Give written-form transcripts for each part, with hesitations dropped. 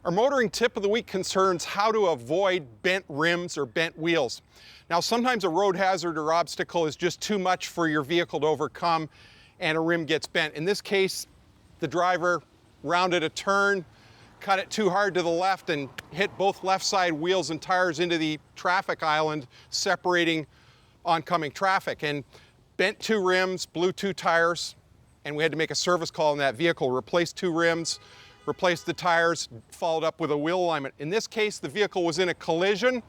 Our motoring tip of the week concerns how to avoid bent rims or bent wheels. Now, sometimes a road hazard or obstacle is just too much for your vehicle to overcome and a rim gets bent. In this case, the driver rounded a turn, cut it too hard to the left and hit both left side wheels and tires into the traffic island separating oncoming traffic, and bent two rims, blew two tires, and we had to make a service call on that vehicle, replace two rims, replaced the tires, followed up with a wheel alignment. In this case, the vehicle was in a collision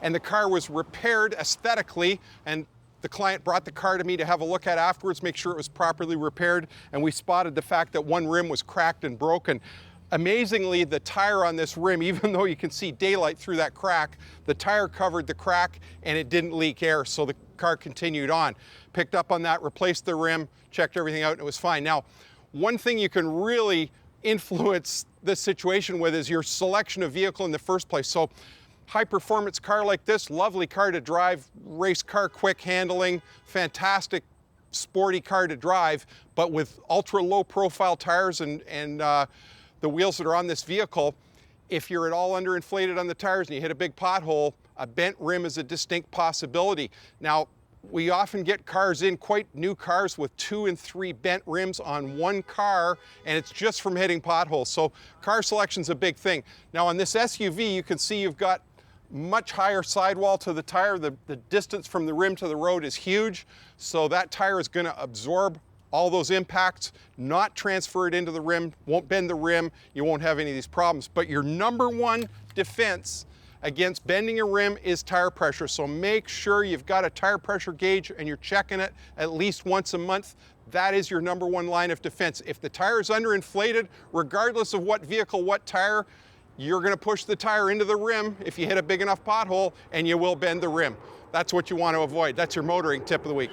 and the car was repaired aesthetically, and the client brought the car to me to have a look at afterwards, make sure it was properly repaired, and we spotted the fact that one rim was cracked and broken. Amazingly, the tire on this rim, even though you can see daylight through that crack, the tire covered the crack and it didn't leak air, so the car continued on. Picked up on that, replaced the rim, checked everything out, and it was fine. Now, one thing you can really influence this situation with is your selection of vehicle in the first place. So high performance car like this, lovely car to drive, race car, quick handling, fantastic sporty car to drive, but with ultra low profile tires and the wheels that are on this vehicle, if you're at all underinflated on the tires and you hit a big pothole, a bent rim is a distinct possibility. Now, we often get cars in, quite new cars, with 2 and 3 bent rims on one car, and it's just from hitting potholes. So car selection's a big thing. Now on this SUV, you can see you've got much higher sidewall to the tire. The distance from the rim to the road is huge, so that tire is going to absorb all those impacts, not transfer it into the rim, won't bend the rim, you won't have any of these problems. But your number one defense against bending a rim is tire pressure. So make sure you've got a tire pressure gauge and you're checking it at least once a month. That is your number one line of defense. If the tire is underinflated, regardless of what vehicle, what tire, you're gonna push the tire into the rim if you hit a big enough pothole, and you will bend the rim. That's what you want to avoid. That's your motoring tip of the week.